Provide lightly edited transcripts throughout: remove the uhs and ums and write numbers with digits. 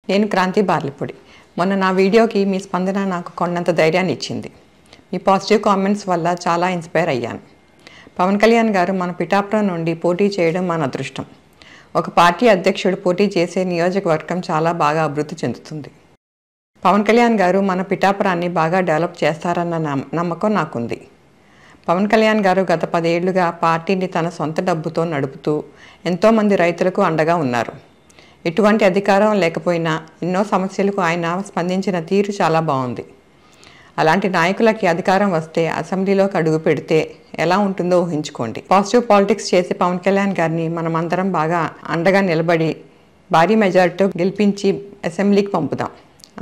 నేను క్రాంతి బార్లిపూడి. మొన్న నా వీడియోకి మీ స్పందన నాకు కొండంత ధైర్యాన్ని ఇచ్చింది. మీ పాజిటివ్ కామెంట్స్ వల్ల చాలా ఇన్స్పైర్ అయ్యాను. పవన్ కళ్యాణ్ గారు మన పిఠాపురం నుండి పోటీ చేయడం మన అదృష్టం. ఒక పార్టీ అధ్యక్షుడు పోటీ చేసే నియోజకవర్గం చాలా బాగా అభివృద్ధి చెందుతుంది. పవన్ కళ్యాణ్ గారు మన పిఠాపురాన్ని బాగా డెవలప్ చేస్తారన్న నమ్మకం నాకుంది. పవన్ కళ్యాణ్ గారు గత 10 ఏళ్లుగా పార్టీని తన సొంత డబ్బుతో నడుపుతూ ఎంతోమంది రైతులకు అండగా ఉన్నారు. ఎటువంటి అధికారం లేకపోయినా ఎన్నో సమస్యలకు ఆయన స్పందించిన తీరు చాలా బాగుంది. అలాంటి నాయకులకి అధికారం వస్తే అసెంబ్లీలోకి అడుగు పెడితే ఎలా ఉంటుందో ఊహించుకోండి. పాజిటివ్ పాలిటిక్స్ చేసే పవన్ కళ్యాణ్ గారిని మనమందరం బాగా అండగా నిలబడి భారీ మెజారిటీతో గెలిపించి అసెంబ్లీకి పంపుదాం.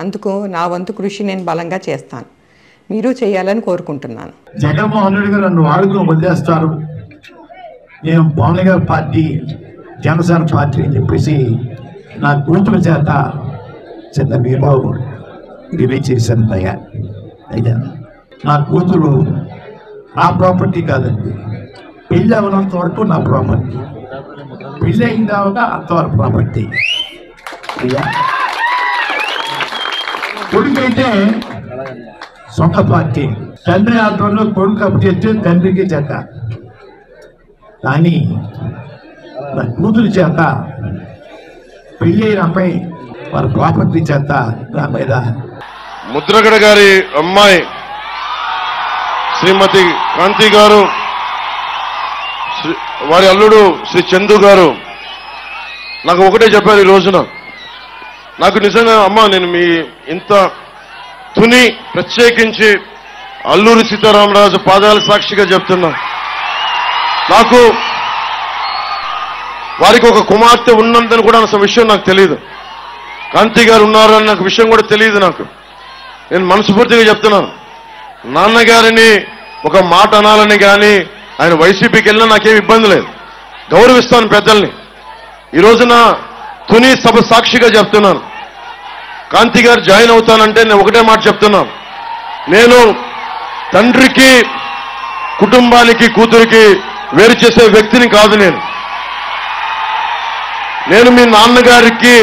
అందుకు నా వంతు కృషి నేను బలంగా చేస్తాను. మీరు చేయాలని కోరుకుంటున్నాను. జగన్మోహన్ రెడ్డి గారు నన్ను వాడుకుని వదిలేస్తారు, నేను పవన్ గారి పార్టీ జనసేన పార్టీ అని చెప్పేసి నా కూతురు చేత చిన్న బీబాబు రిలీజ్ చేశాను. అయితే నా కూతురు నా ప్రాపర్టీ కాదండి, పెళ్ళి అవనంత వరకు నా ప్రాపర్టీ, పెళ్ళి అయిన తర్వాత అంతవరకు ప్రాపర్టీ. కొడుకైతే సొంత పార్టీ, తండ్రి ఆధ్వర్యంలో కొడుకు అప్పచెప్తే తండ్రికి చేత, కానీ నా కూతురు చేత పెళ్ళి అయిన అమ్మాయి వారి ప్రాపర్టీ చేత నా మీద. ముద్రగడ గారి అమ్మాయి శ్రీమతి కాంతి గారు, వారి అల్లుడు శ్రీ చందు గారు నాకు ఒకటే చెప్పారు ఈ రోజున. నాకు నిజంగా అమ్మ, నేను మీ ఇంత తుని ప్రత్యేకించి అల్లూరి సీతారామరాజు పాదాల సాక్షిగా చెప్తున్నా, నాకు వారికి ఒక కుమార్తె ఉన్నందని కూడా అసలు విషయం నాకు తెలియదు. కాంతి గారు ఉన్నారు అని నాకు విషయం కూడా తెలియదు. నాకు నేను మనస్ఫూర్తిగా చెప్తున్నాను, నాన్నగారిని ఒక మాట అనాలని కానీ ఆయన వైసీపీకి వెళ్ళినా నాకేం ఇబ్బంది లేదు, గౌరవిస్తాను పెద్దల్ని. ఈ రోజున తుని సభ సాక్షిగా చెప్తున్నాను, కాంతి గారు జాయిన్ అవుతానంటే నేను ఒకటే మాట చెప్తున్నాను, నేను తండ్రికి కుటుంబానికి కూతురికి వేరు చేసే వ్యక్తిని కాదు. నేను మీ నాన్నగారికి,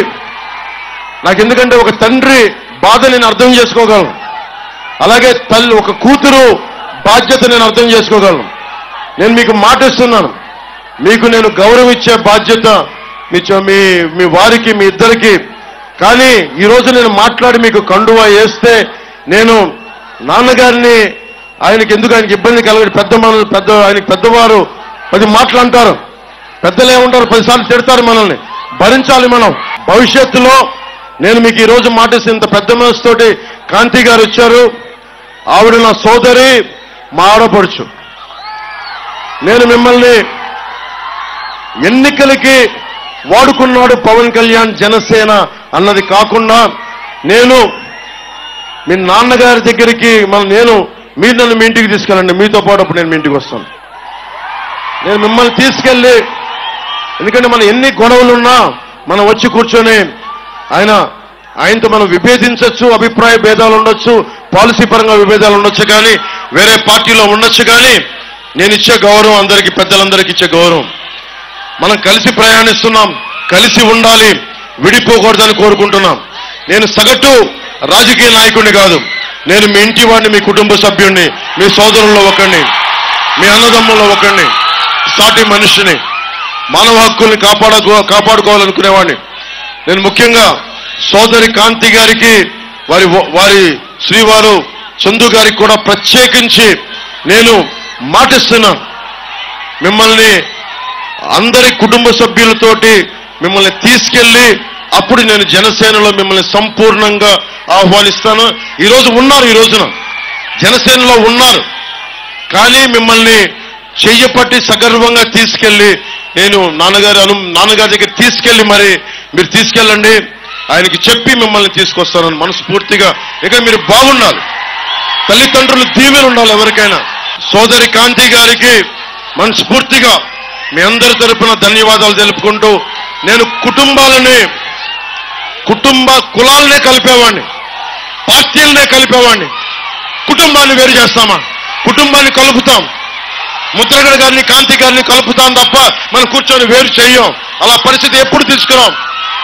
నాకు ఎందుకంటే ఒక తండ్రి బాధ నేను అర్థం చేసుకోగలను, అలాగే తల్లి ఒక కూతురు బాధ్యత నేను అర్థం చేసుకోగలను. నేను మీకు మాట ఇస్తున్నాను, మీకు నేను గౌరవం ఇచ్చే బాధ్యత మీ వారికి, మీ ఇద్దరికి. కానీ ఈరోజు నేను మాట్లాడి మీకు కండువా వేస్తే నేను నాన్నగారిని ఆయనకి ఆయనకి ఇబ్బంది కలగదు. ఆయనకి పెద్దవారు 10 మాటలు అంటారు, పెద్దలు ఏమంటారు 10 సార్లు తిడతారు, మనల్ని భరించాలి మనం. భవిష్యత్తులో నేను మీకు ఈరోజు మాటేసి ఇంత పెద్ద మనసుతోటి కాంతి గారు వచ్చారు. ఆవిడ నా సోదరి, మా ఆడపడుచు. నేను మిమ్మల్ని ఎన్నికలకి వాడుకున్నాడు పవన్ కళ్యాణ్ జనసేన అన్నది కాకుండా, నేను మీ నాన్నగారి దగ్గరికి మీరు నన్ను మీ ఇంటికి తీసుకెళ్ళండి, మీతో పాటు అప్పుడు నేను మీ ఇంటికి వస్తాను. నేను మిమ్మల్ని తీసుకెళ్ళి, ఎందుకంటే మనం ఎన్ని గొడవలున్నా మనం వచ్చి కూర్చొని ఆయనతో మనం విభేదించవచ్చు, అభిప్రాయ భేదాలు ఉండొచ్చు, పాలసీ పరంగా విభేదాలు ఉండొచ్చు, కానీ వేరే పార్టీలో ఉండొచ్చు. కానీ నేను ఇచ్చే గౌరవం అందరికీ, పెద్దలందరికీ ఇచ్చే గౌరవం. మనం కలిసి ప్రయాణిస్తున్నాం, కలిసి ఉండాలి, విడిపోకూడదని కోరుకుంటున్నాం. నేను సగటు రాజకీయ నాయకుడిని కాదు, నేను మీ ఇంటి వాడిని, మీ కుటుంబ సభ్యుడిని, మీ సోదరుల్లో ఒకరిని, మీ అన్నదమ్ముల్లో ఒకరిని, సాటి మనిషిని, మానవ హక్కుల్ని కాపాడుకోవాలనుకునేవాడిని. నేను ముఖ్యంగా సోదరి కాంతి గారికి, వారి శ్రీవారు చందు గారికి కూడా ప్రత్యేకించి నేను మాటిస్తున్నాను, మిమ్మల్ని అందరి కుటుంబ సభ్యులతోటి మిమ్మల్ని తీసుకెళ్లి అప్పుడు నేను జనసేనలో మిమ్మల్ని సంపూర్ణంగా ఆహ్వానిస్తాను. ఈ రోజున జనసేనలో ఉన్నారు, కానీ మిమ్మల్ని చెయ్యపట్టి సగర్వంగా తీసుకెళ్లి నేను నాన్నగారి దగ్గర తీసుకెళ్లి మరి మీరు తీసుకెళ్ళండి, ఆయనకి చెప్పి మిమ్మల్ని తీసుకొస్తానని మనస్ఫూర్తిగా. ఇక మీరు బాగుండాలి, తల్లిదండ్రులు దీవెన ఉండాలి ఎవరికైనా. సోదరి కాంతి గారికి మనస్ఫూర్తిగా మీ అందరి తరపున ధన్యవాదాలు తెలుపుకుంటూ, నేను కులాలనే కలిపేవాడిని, పార్టీలనే కలిపేవాడిని. కుటుంబాన్ని వేరు చేస్తామా? కుటుంబాన్ని కలుపుతాం. ముద్రగడ గారిని, కాంతి గారిని కలుపుతాం తప్ప మనం కూర్చొని వేరు చెయ్యం. అలా పరిస్థితి ఎప్పుడు తీసుకురాం.